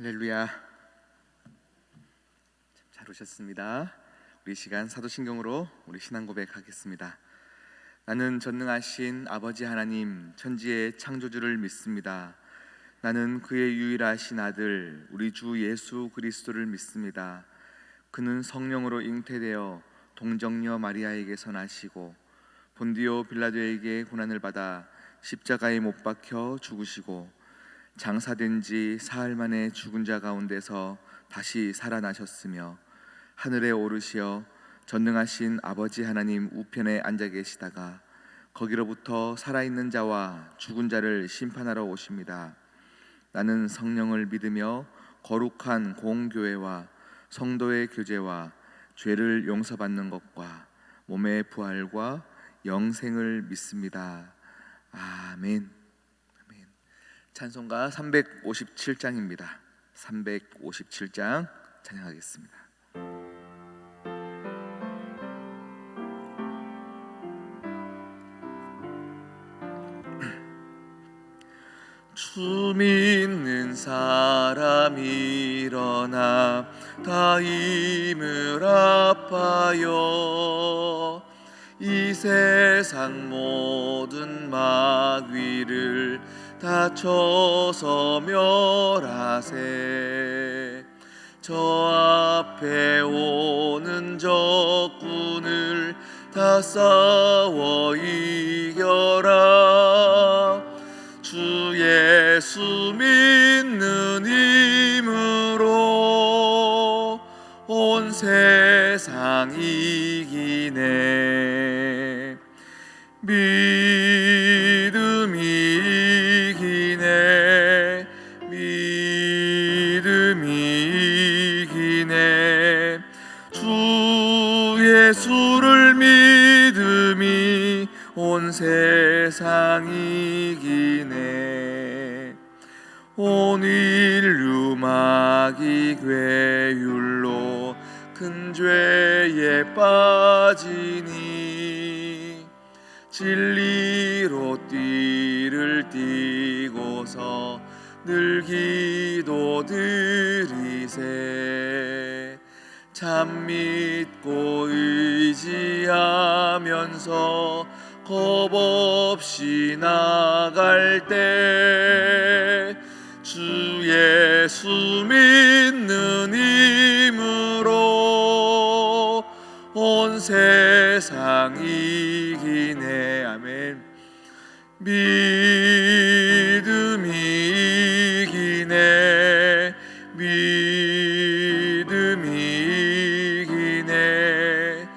할렐루야. 잘 오셨습니다. 우리 시간 사도신경으로 우리 신앙 고백하겠습니다. 나는 전능하신 아버지 하나님 천지의 창조주를 믿습니다. 나는 그의 유일하신 아들 우리 주 예수 그리스도를 믿습니다. 그는 성령으로 잉태되어 동정녀 마리아에게서 나시고 본디오 빌라도에게 고난을 받아 십자가에 못 박혀 죽으시고 장사된 지 사흘 만에 죽은 자 가운데서 다시 살아나셨으며 하늘에 오르시어 전능하신 아버지 하나님 우편에 앉아 계시다가 거기로부터 살아있는 자와 죽은 자를 심판하러 오십니다. 나는 성령을 믿으며 거룩한 공교회와 성도의 교제와 죄를 용서받는 것과 몸의 부활과 영생을 믿습니다. 아멘. 찬송가 357장입니다. 357장 찬양하겠습니다. 주 믿는 사람 일어나 다 힘을 합하여 이 세상 모든 마귀를 다 쳐서 멸하세. 저 앞에 오는 적군을 다 싸워 이겨라. 주 예수 믿는 힘으로 온 세상 이기네. 믿음이 이기네. 믿음이 이기네. 주 예수를 믿음이 온 세상 이기네. 온 인류 마귀 괴율로 큰 죄에 빠지니 진리로 띠를 띠고서 늘 기도 드리세. 참 믿고 의지하면서 겁 없이 나갈 때 주 예수 믿는 힘으로 온 세상 이기네. 아멘. 믿음이 이기네. 믿음이 이기네.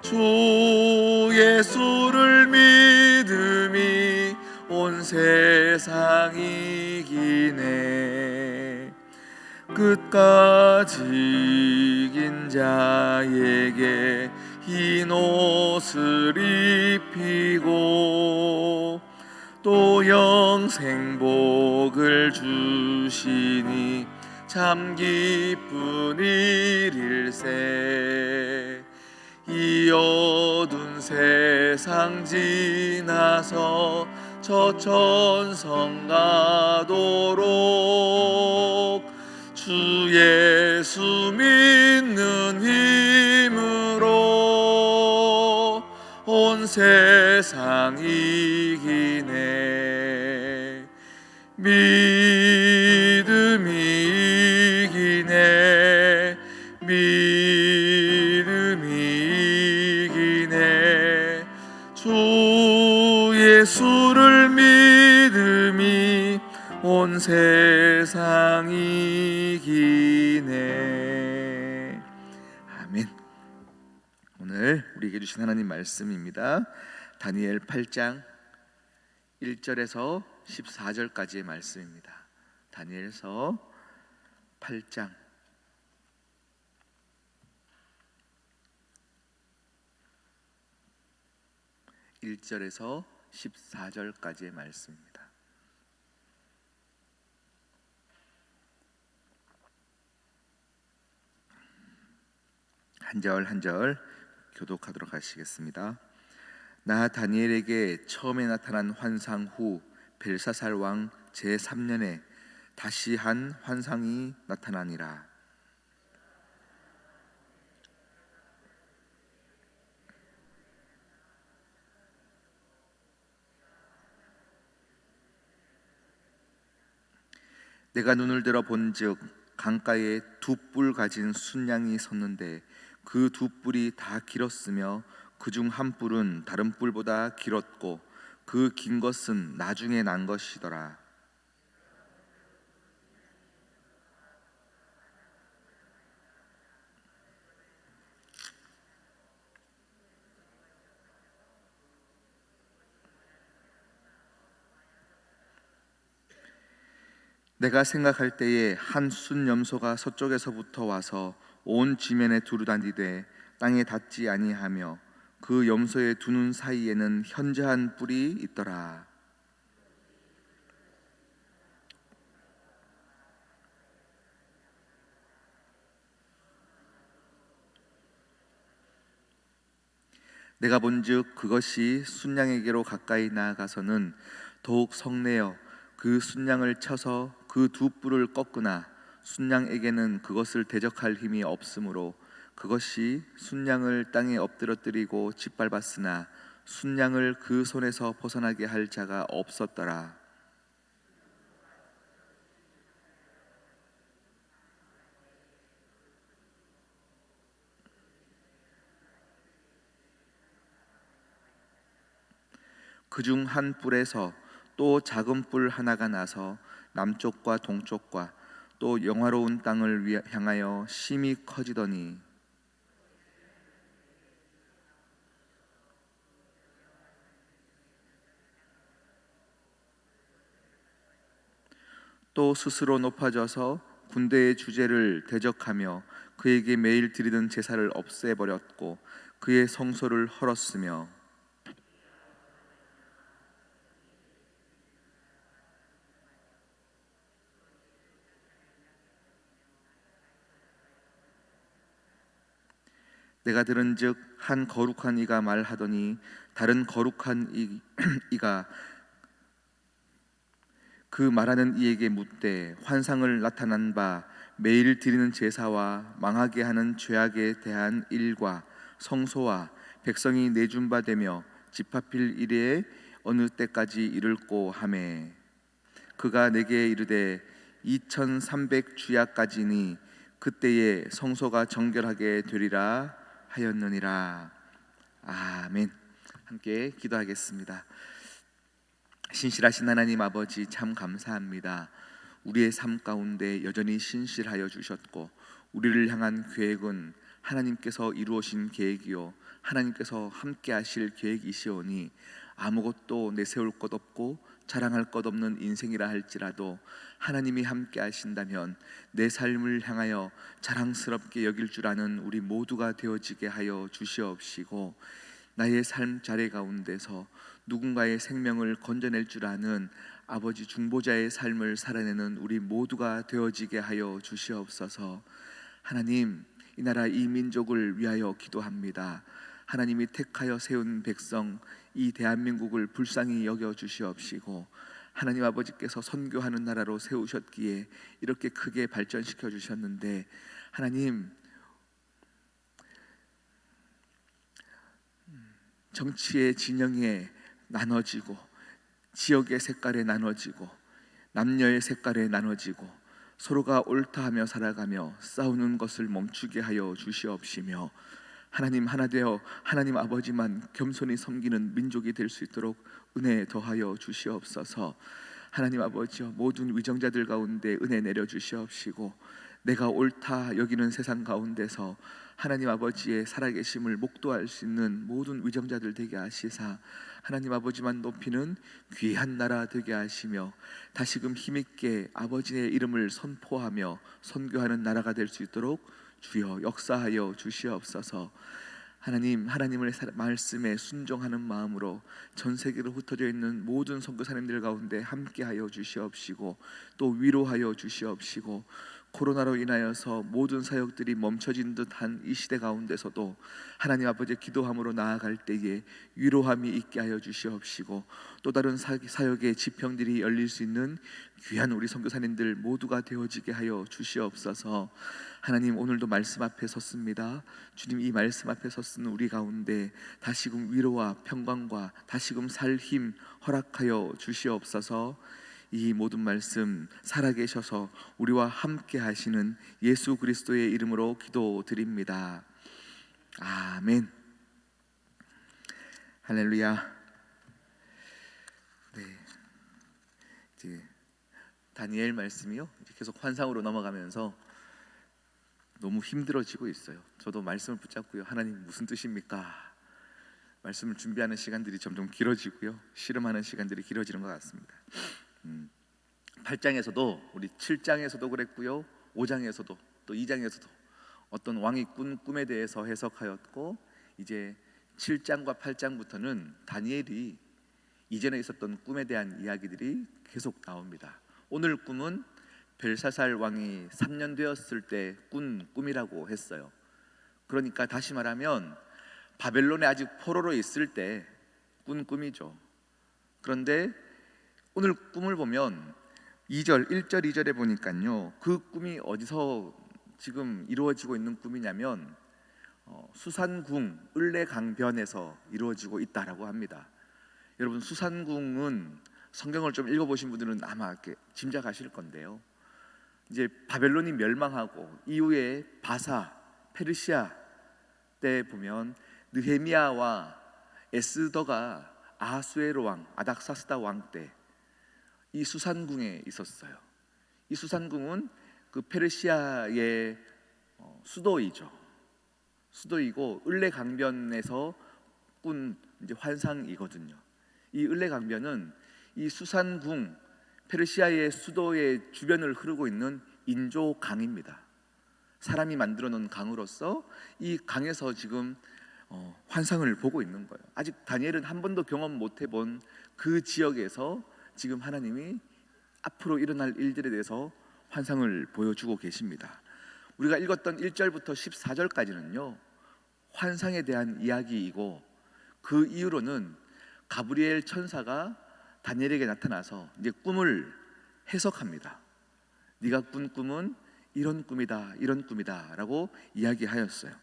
주 예수를 믿음이 온 세상 이기네. 끝까지 이긴 자에게 흰 옷을 입히고 또 영생복을 주시니 참 기쁜 일일세. 이 어두운 세상 지나서 저 천성 가도록 주 예수 믿는 힘으로 온 세상 이기네. 믿음이 이기네. 믿음이 이기네. 주 예수를 믿음이 온 세상 이기네. 아멘. 오늘 우리에게 주신 하나님 말씀입니다. 다니엘 8장 1절에서 14절까지의 말씀입니다. 다니엘서 8장 1절에서 14절까지의 말씀입니다. 한 절 한 절 교독하도록 하시겠습니다. 나 다니엘에게 처음에 나타난 환상 후 벨사살 왕 제3년에 다시 한 환상이 나타나니라. 내가 눈을 들어 본즉 강가에 두 뿔 가진 순양이 섰는데 그 두 뿔이 다 길었으며 그중 한 뿔은 다른 뿔보다 길었고 그 긴 것은 나중에 난 것이더라. 내가 생각할 때에 한 순염소가 서쪽에서부터 와서 온 지면에 두루다니되 땅에 닿지 아니하며 그 염소의 두 눈 사이에는 현저한 뿔이 있더라. 내가 본즉 그것이 순양에게로 가까이 나아가서는 더욱 성내어 그 순양을 쳐서 그 두 뿔을 꺾으나 순양에게는 그것을 대적할 힘이 없으므로 그것이 순양을 땅에 엎드러뜨리고 짓밟았으나 순양을 그 손에서 벗어나게 할 자가 없었더라. 그중 한 뿔에서 또 작은 뿔 하나가 나서 남쪽과 동쪽과 또 영화로운 땅을 향하여 심히 커지더니 또 스스로 높아져서 군대의 주제를 대적하며 그에게 매일 드리던 제사를 없애버렸고 그의 성소를 헐었으며 내가 들은즉 한 거룩한 이가 말하더니 다른 거룩한 이가 그 말하는 이에게 묻되 환상을 나타난 바 매일 드리는 제사와 망하게 하는 죄악에 대한 일과 성소와 백성이 내준 바 되며 집합일 이래에 어느 때까지 이를꼬 하매 그가 내게 이르되 2300 주야까지니 그때에 성소가 정결하게 되리라 하였느니라. 아멘. 함께 기도하겠습니다. 신실하신 하나님 아버지, 참 감사합니다. 우리의 삶 가운데 여전히 신실하여 주셨고 우리를 향한 계획은 하나님께서 이루어진 계획이요 하나님께서 함께 하실 계획이시오니 아무것도 내세울 것 없고 자랑할 것 없는 인생이라 할지라도 하나님이 함께 하신다면 내 삶을 향하여 자랑스럽게 여길 줄 아는 우리 모두가 되어지게 하여 주시옵시고 나의 삶 자리 가운데서 누군가의 생명을 건져낼 줄 아는 아버지 중보자의 삶을 살아내는 우리 모두가 되어지게 하여 주시옵소서. 하나님, 이 나라 이 민족을 위하여 기도합니다. 하나님이 택하여 세운 백성 이 대한민국을 불쌍히 여겨 주시옵시고 하나님 아버지께서 선교하는 나라로 세우셨기에 이렇게 크게 발전시켜 주셨는데 하나님, 정치의 진영에 나눠지고 지역의 색깔에 나눠지고 남녀의 색깔에 나눠지고 서로가 옳다 하며 살아가며 싸우는 것을 멈추게 하여 주시옵시며 하나님 하나 되어 하나님 아버지만 겸손히 섬기는 민족이 될 수 있도록 은혜 더하여 주시옵소서. 하나님 아버지여, 모든 위정자들 가운데 은혜 내려 주시옵시고 내가 옳다 여기는 세상 가운데서 하나님 아버지의 살아계심을 목도할 수 있는 모든 위정자들 되게 하시사 하나님 아버지만 높이는 귀한 나라 되게 하시며 다시금 힘있게 아버지의 이름을 선포하며 선교하는 나라가 될 수 있도록 주여 역사하여 주시옵소서. 하나님, 하나님의 말씀에 순종하는 마음으로 전 세계로 흩어져 있는 모든 선교사님들 가운데 함께하여 주시옵시고 또 위로하여 주시옵시고 코로나로 인하여서 모든 사역들이 멈춰진 듯한 이 시대 가운데서도 하나님 아버지 기도함으로 나아갈 때에 위로함이 있게 하여 주시옵시고, 또 다른 사역의 지평들이 열릴 수 있는 귀한 우리 선교사님들 모두가 되어지게 하여 주시옵소서. 하나님, 오늘도 말씀 앞에 섰습니다. 주님, 이 말씀 앞에 섰은 우리 가운데 다시금 위로와 평강과 다시금 살 힘 허락하여 주시옵소서. 이 모든 말씀 살아계셔서 우리와 함께 하시는 예수 그리스도의 이름으로 기도드립니다. 아멘. 할렐루야. 네, 이제 다니엘 말씀이요, 이제 계속 환상으로 넘어가면서 너무 힘들어지고 있어요. 저도 말씀을 붙잡고요, 하나님 무슨 뜻입니까? 말씀을 준비하는 시간들이 점점 길어지고요, 씨름하는 시간들이 길어지는 것 같습니다. 8장에서도 우리 7장에서도 그랬고요, 5장에서도 또 2장에서도 어떤 왕이 꾼 꿈에 대해서 해석하였고, 이제 7장과 8장부터는 다니엘이 이전에 있었던 꿈에 대한 이야기들이 계속 나옵니다. 오늘 꿈은 벨사살 왕이 3년 되었을 때 꾼 꿈이라고 했어요. 그러니까 다시 말하면 바벨론에 아직 포로로 있을 때 꾼 꿈이죠. 그런데 오늘 꿈을 보면 1절, 2절에 보니까요, 그 꿈이 어디서 지금 이루어지고 있는 꿈이냐면 수산궁 을레강변에서 이루어지고 있다라고 합니다. 여러분, 수산궁은 성경을 좀 읽어보신 분들은 아마 이렇게 짐작하실 건데요, 이제 바벨론이 멸망하고 이후에 바사, 페르시아 때 보면 느헤미야와 에스더가 아하수에로 왕, 아닥사스다 왕 때 이 수산궁에 있었어요. 이 수산궁은 그 페르시아의 수도이죠. 수도이고 을레강변에서 꾼 이제 환상이거든요. 이 을레강변은 이 수산궁, 페르시아의 수도의 주변을 흐르고 있는 인조강입니다. 사람이 만들어 놓은 강으로서 이 강에서 지금 환상을 보고 있는 거예요. 아직 다니엘은 한 번도 경험 못 해본 그 지역에서 지금 하나님이 앞으로 일어날 일들에 대해서 환상을 보여주고 계십니다. 우리가 읽었던 1절부터 14절까지는요 환상에 대한 이야기이고, 그 이후로는 가브리엘 천사가 다니엘에게 나타나서 이제 꿈을 해석합니다. 네가 꾼 꿈은 이런 꿈이다, 이런 꿈이다 라고 이야기하였어요.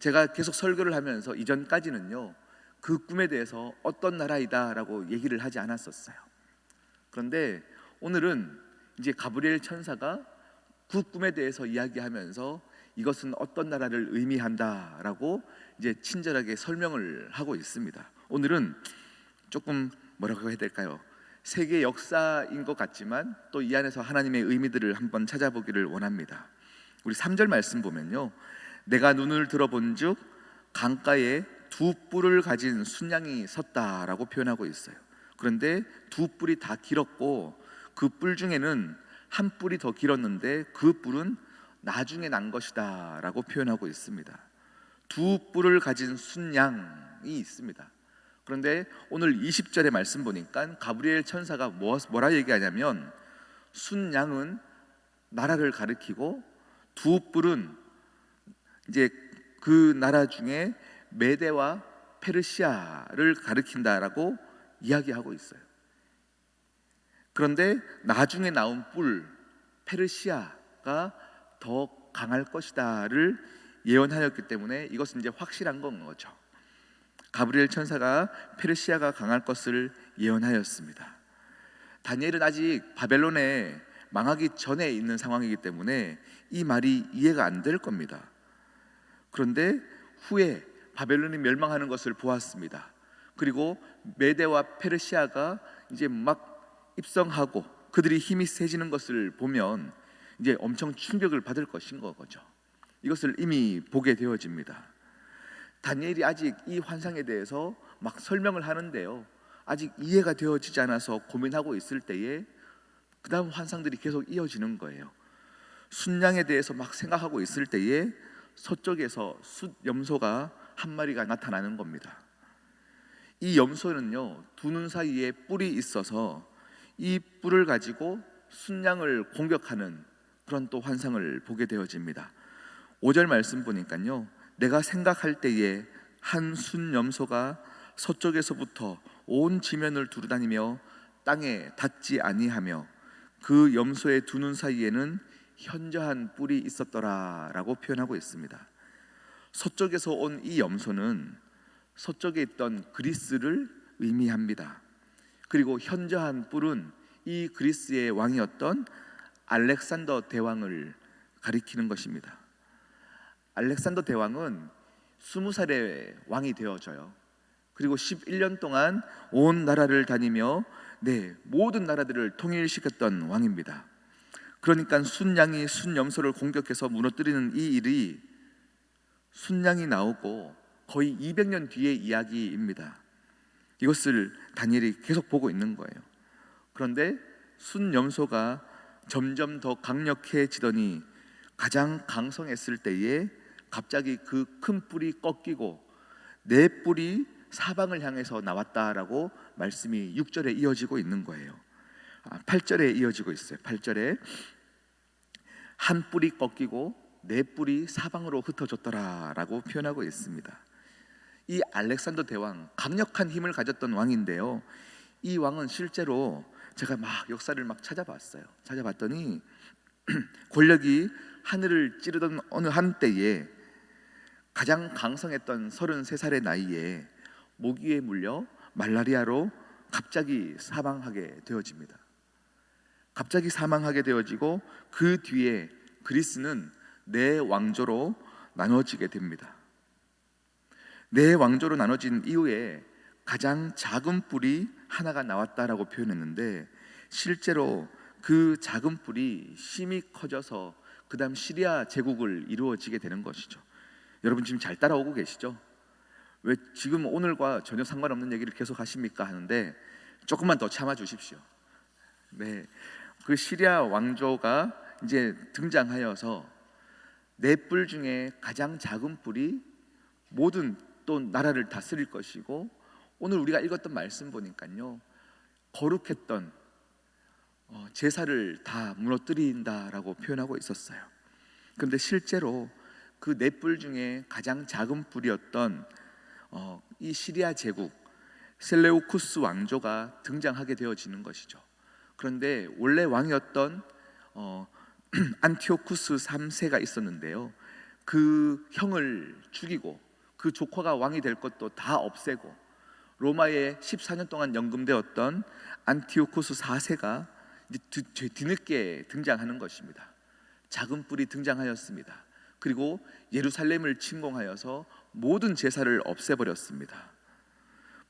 제가 계속 설교를 하면서 이전까지는요 그 꿈에 대해서 어떤 나라이다 라고 얘기를 하지 않았었어요. 그런데 오늘은 이제 가브리엘 천사가 그 꿈에 대해서 이야기하면서 이것은 어떤 나라를 의미한다 라고 이제 친절하게 설명을 하고 있습니다. 오늘은 조금 뭐라고 해야 될까요? 세계 역사인 것 같지만 또 이 안에서 하나님의 의미들을 한번 찾아보기를 원합니다. 우리 3절 말씀 보면요, 내가 눈을 들어본즉 강가에 두 뿔을 가진 순양이 섰다라고 표현하고 있어요. 그런데 두 뿔이 다 길었고 그 뿔 중에는 한 뿔이 더 길었는데 그 뿔은 나중에 난 것이다 라고 표현하고 있습니다. 두 뿔을 가진 순양이 있습니다. 그런데 오늘 20절의 말씀 보니까 가브리엘 천사가 뭐라 얘기하냐면, 순양은 나라를 가리키고 두 뿔은 이제 그 나라 중에 메대와 페르시아를 가리킨다라고 이야기하고 있어요. 그런데 나중에 나온 뿔 페르시아가 더 강할 것이다를 예언하였기 때문에 이것은 이제 확실한 건 거죠. 가브리엘 천사가 페르시아가 강할 것을 예언하였습니다. 다니엘은 아직 바벨론에 망하기 전에 있는 상황이기 때문에 이 말이 이해가 안 될 겁니다. 그런데 후에 바벨론이 멸망하는 것을 보았습니다. 그리고 메대와 페르시아가 이제 막 입성하고 그들이 힘이 세지는 것을 보면 이제 엄청 충격을 받을 것인 거죠. 이것을 이미 보게 되어집니다. 다니엘이 아직 이 환상에 대해서 막 설명을 하는데요, 아직 이해가 되어지지 않아서 고민하고 있을 때에 그 다음 환상들이 계속 이어지는 거예요. 순양에 대해서 막 생각하고 있을 때에 서쪽에서 숫염소가 한 마리가 나타나는 겁니다. 이 염소는요 두 눈 사이에 뿔이 있어서 이 뿔을 가지고 순양을 공격하는 그런 또 환상을 보게 되어집니다. 5절 말씀 보니까요, 내가 생각할 때에 한 순염소가 서쪽에서부터 온 지면을 두루다니며 땅에 닿지 아니하며 그 염소의 두 눈 사이에는 현저한 뿔이 있었더라 라고 표현하고 있습니다. 서쪽에서 온 이 염소는 서쪽에 있던 그리스를 의미합니다. 그리고 현저한 뿔은 이 그리스의 왕이었던 알렉산더 대왕을 가리키는 것입니다. 알렉산더 대왕은 20살에 왕이 되어져요. 그리고 11년 동안 온 나라를 다니며 모든 나라들을 통일시켰던 왕입니다. 그러니까 순양이 순염소를 공격해서 무너뜨리는 이 일이 순양이 나오고 거의 200년 뒤의 이야기입니다. 이것을 다니엘이 계속 보고 있는 거예요. 그런데 순염소가 점점 더 강력해지더니 가장 강성했을 때에 갑자기 그 큰 뿔이 꺾이고 네 뿔이 사방을 향해서 나왔다라고 말씀이 6절에 이어지고 있는 거예요. 8절에 이어지고 있어요. 8절에 한 뿔이 꺾이고 네 뿔이 사방으로 흩어졌더라라고 표현하고 있습니다. 이 알렉산더 대왕, 강력한 힘을 가졌던 왕인데요, 이 왕은 실제로 제가 막 역사를 막 찾아봤더니 권력이 하늘을 찌르던 어느 한때에 가장 강성했던 33살의 나이에 모기에 물려 말라리아로 갑자기 사망하게 되어집니다. 갑자기 사망하게 되어지고 그 뒤에 그리스는 네 왕조로 나눠지게 됩니다. 네 왕조로 나눠진 이후에 가장 작은 뿔이 하나가 나왔다라고 표현했는데, 실제로 그 작은 뿔이 심히 커져서 그 다음 시리아 제국을 이루어지게 되는 것이죠. 여러분 지금 잘 따라오고 계시죠? 왜 지금 오늘과 전혀 상관없는 얘기를 계속 하십니까 하는데, 조금만 더 참아 주십시오. 그 시리아 왕조가 이제 등장하여서 네 뿔 중에 가장 작은 뿔이 모든 또 나라를 다스릴 것이고, 오늘 우리가 읽었던 말씀 보니까요, 거룩했던 제사를 다 무너뜨린다라고 표현하고 있었어요. 그런데 실제로 그 네 뿔 중에 가장 작은 뿔이었던 이 시리아 제국 셀레우쿠스 왕조가 등장하게 되어지는 것이죠. 그런데 원래 왕이었던 안티오쿠스 3세가 있었는데요, 그 형을 죽이고 그 조카가 왕이 될 것도 다 없애고 로마에 14년 동안 연금되었던 안티오쿠스 4세가 뒤늦게 등장하는 것입니다. 작은 뿔이 등장하였습니다. 그리고 예루살렘을 침공하여서 모든 제사를 없애버렸습니다.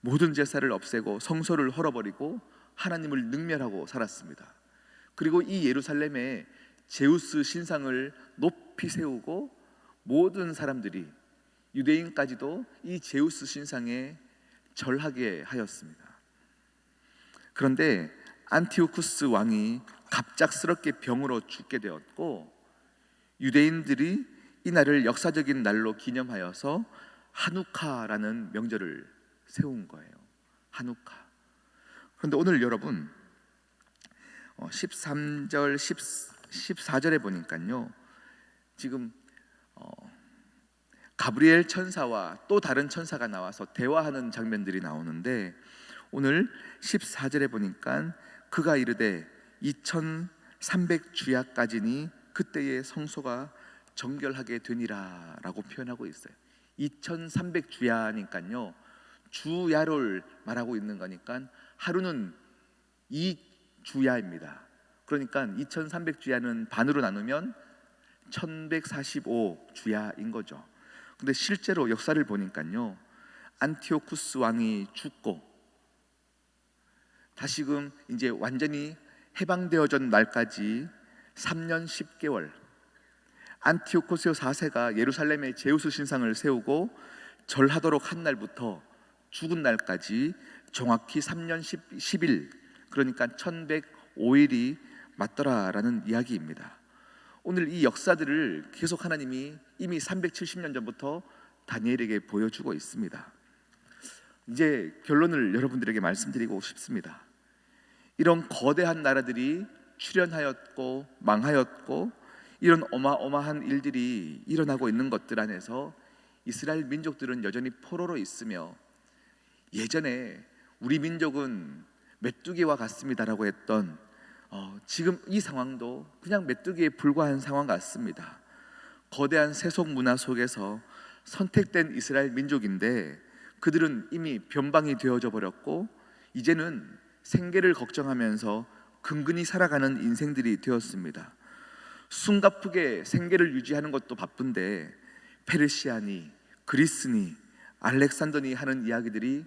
모든 제사를 없애고 성소를 헐어버리고 하나님을 능멸하고 살았습니다. 그리고 이 예루살렘에 제우스 신상을 높이 세우고 모든 사람들이, 유대인까지도 이 제우스 신상에 절하게 하였습니다. 그런데 안티오쿠스 왕이 갑작스럽게 병으로 죽게 되었고, 유대인들이 이 날을 역사적인 날로 기념하여서 하누카라는 명절을 세운 거예요. 하누카. 그런데 오늘 여러분 13절 14절에 보니까요, 지금 가브리엘 천사와 또 다른 천사가 나와서 대화하는 장면들이 나오는데, 오늘 14절에 보니까 그가 이르되 2300주야까지니 그때의 성소가 정결하게 되니라 라고 표현하고 있어요. 2300주야니까요 주야를 말하고 있는 거니까 하루는 2주야입니다. 그러니까 2300주야는 반으로 나누면 1145주야인 거죠. 근데 실제로 역사를 보니까요, 안티오쿠스 왕이 죽고 다시금 이제 완전히 해방되어진 날까지 3년 10개월, 안티오코스 4세가 예루살렘에 제우스 신상을 세우고 절하도록 한 날부터 죽은 날까지 정확히 3년 10일, 그러니까 1105일이 맞더라라는 이야기입니다. 오늘 이 역사들을 계속 하나님이 이미 370년 전부터 다니엘에게 보여주고 있습니다. 이제 결론을 여러분들에게 말씀드리고 싶습니다. 이런 거대한 나라들이 출현하였고 망하였고 이런 어마어마한 일들이 일어나고 있는 것들 안에서 이스라엘 민족들은 여전히 포로로 있으며, 예전에 우리 민족은 메뚜기와 같습니다라고 했던 지금 이 상황도 그냥 메뚜기에 불과한 상황 같습니다. 거대한 세속 문화 속에서 선택된 이스라엘 민족인데 그들은 이미 변방이 되어져 버렸고 이제는 생계를 걱정하면서 근근히 살아가는 인생들이 되었습니다. 숨가쁘게 생계를 유지하는 것도 바쁜데 페르시아니, 그리스니, 알렉산더니 하는 이야기들이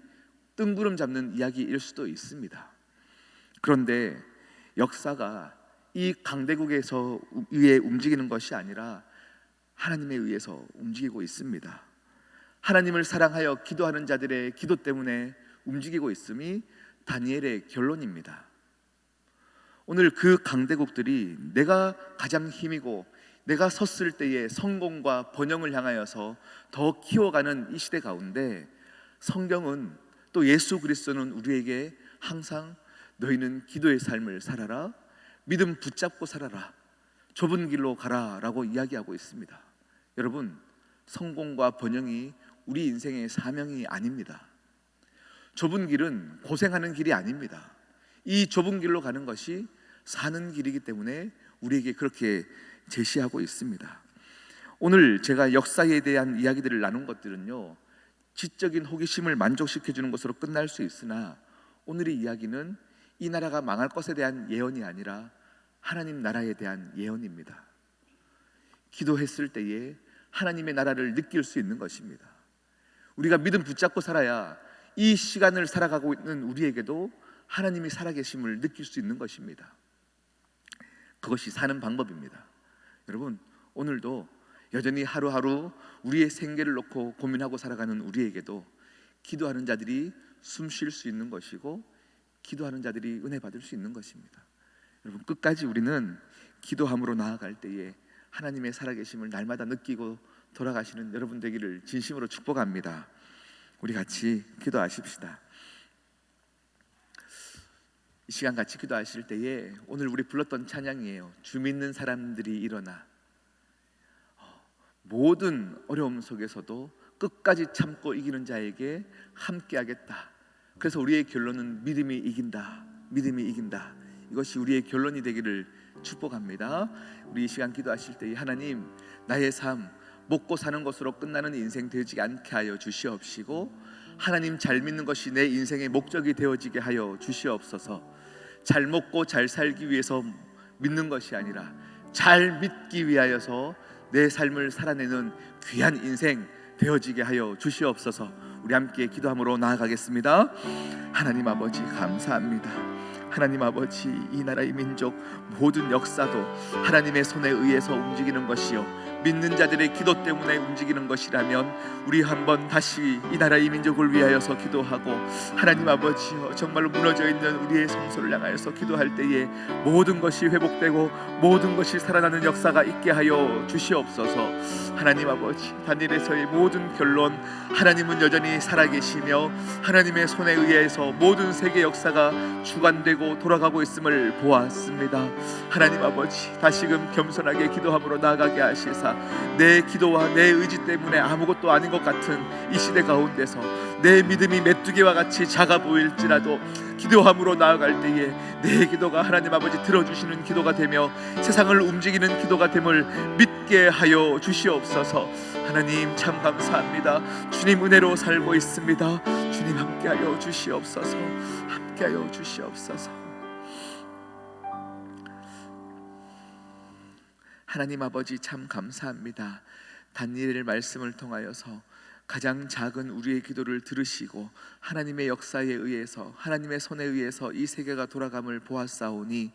뜬구름 잡는 이야기일 수도 있습니다. 그런데 역사가 이 강대국에서 위에 움직이는 것이 아니라 하나님에 의해서 움직이고 있습니다. 하나님을 사랑하여 기도하는 자들의 기도 때문에 움직이고 있음이 다니엘의 결론입니다. 오늘 그 강대국들이 내가 가장 힘이고 내가 섰을 때의 성공과 번영을 향하여서 더 키워가는 이 시대 가운데 성경은 또 예수 그리스도는 우리에게 항상 너희는 기도의 삶을 살아라, 믿음 붙잡고 살아라, 좁은 길로 가라 라고 이야기하고 있습니다. 여러분, 성공과 번영이 우리 인생의 사명이 아닙니다. 좁은 길은 고생하는 길이 아닙니다. 이 좁은 길로 가는 것이 사는 길이기 때문에 우리에게 그렇게 제시하고 있습니다. 오늘 제가 역사에 대한 이야기들을 나눈 것들은요, 지적인 호기심을 만족시켜주는 것으로 끝날 수 있으나 오늘의 이야기는 이 나라가 망할 것에 대한 예언이 아니라 하나님 나라에 대한 예언입니다. 기도했을 때에 하나님의 나라를 느낄 수 있는 것입니다. 우리가 믿음 붙잡고 살아야 이 시간을 살아가고 있는 우리에게도 하나님이 살아계심을 느낄 수 있는 것입니다. 그것이 사는 방법입니다. 여러분, 오늘도 여전히 하루하루 우리의 생계를 놓고 고민하고 살아가는 우리에게도 기도하는 자들이 숨 쉴 수 있는 것이고 기도하는 자들이 은혜 받을 수 있는 것입니다. 여러분, 끝까지 우리는 기도함으로 나아갈 때에 하나님의 살아계심을 날마다 느끼고 돌아가시는 여러분 되기를 진심으로 축복합니다. 우리 같이 기도하십시다. 이 시간 같이 기도하실 때에 오늘 우리 불렀던 찬양이에요. 주 믿는 사람들이 일어나. 모든 어려움 속에서도 끝까지 참고 이기는 자에게 함께하겠다. 그래서 우리의 결론은 믿음이 이긴다. 믿음이 이긴다. 이것이 우리의 결론이 되기를 축복합니다. 우리 이 시간 기도하실 때에 하나님, 나의 삶 먹고 사는 것으로 끝나는 인생 되지 않게 하여 주시옵시고 하나님 잘 믿는 것이 내 인생의 목적이 되어지게 하여 주시옵소서. 잘 먹고 잘 살기 위해서 믿는 것이 아니라 잘 믿기 위하여서 내 삶을 살아내는 귀한 인생 되어지게 하여 주시옵소서. 우리 함께 기도함으로 나아가겠습니다. 하나님 아버지 감사합니다. 하나님 아버지, 이 나라의 민족 모든 역사도 하나님의 손에 의해서 움직이는 것이요 믿는 자들의 기도 때문에 움직이는 것이라면 우리 한번 다시 이 나라의 민족을 위하여서 기도하고 하나님 아버지 정말로 무너져 있는 우리의 성소를 향하여서 기도할 때에 모든 것이 회복되고 모든 것이 살아나는 역사가 있게 하여 주시옵소서. 하나님 아버지, 다니엘에서의 모든 결론, 하나님은 여전히 살아계시며 하나님의 손에 의해서 모든 세계 역사가 주관되고 돌아가고 있음을 보았습니다. 하나님 아버지, 다시금 겸손하게 기도함으로 나아가게 하시사 내 기도와 내 의지 때문에 아무것도 아닌 것 같은 이 시대 가운데서 내 믿음이 메뚜기와 같이 작아 보일지라도 기도함으로 나아갈 때에 내 기도가 하나님 아버지 들어주시는 기도가 되며 세상을 움직이는 기도가 됨을 믿게 하여 주시옵소서. 하나님 참 감사합니다. 주님 은혜로 살고 있습니다. 주님 함께하여 주시옵소서. 함께하여 주시옵소서. 하나님 아버지 참 감사합니다. 다니엘의 말씀을 통하여서 가장 작은 우리의 기도를 들으시고 하나님의 역사에 의해서 하나님의 손에 의해서 이 세계가 돌아감을 보았사오니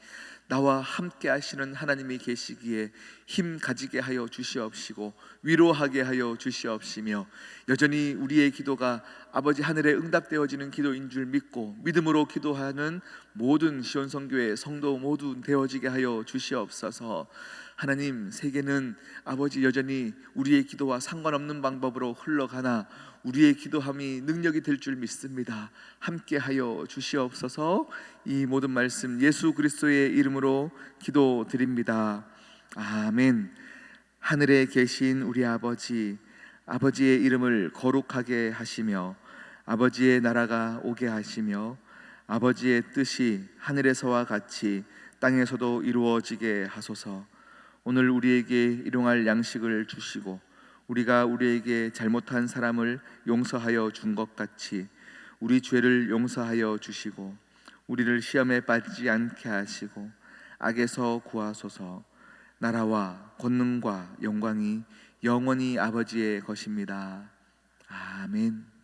나와 함께 하시는 하나님이 계시기에 힘 가지게 하여 주시옵시고 위로하게 하여 주시옵시며 여전히 우리의 기도가 아버지 하늘에 응답되어지는 기도인 줄 믿고 믿음으로 기도하는 모든 시온성교회 성도 모두 되어지게 하여 주시옵소서. 하나님, 세계는 아버지 여전히 우리의 기도와 상관없는 방법으로 흘러가나 우리의 기도함이 능력이 될 줄 믿습니다. 함께하여 주시옵소서. 이 모든 말씀 예수 그리스도의 이름으로 기도드립니다. 아멘. 하늘에 계신 우리 아버지, 아버지의 이름을 거룩하게 하시며 아버지의 나라가 오게 하시며 아버지의 뜻이 하늘에서와 같이 땅에서도 이루어지게 하소서. 오늘 우리에게 일용할 양식을 주시고 우리가 우리에게 잘못한 사람을 용서하여 준 것 같이 우리 죄를 용서하여 주시고 우리를 시험에 빠지지 않게 하시고 악에서 구하소서. 나라와 권능과 영광이 영원히 아버지의 것입니다. 아멘.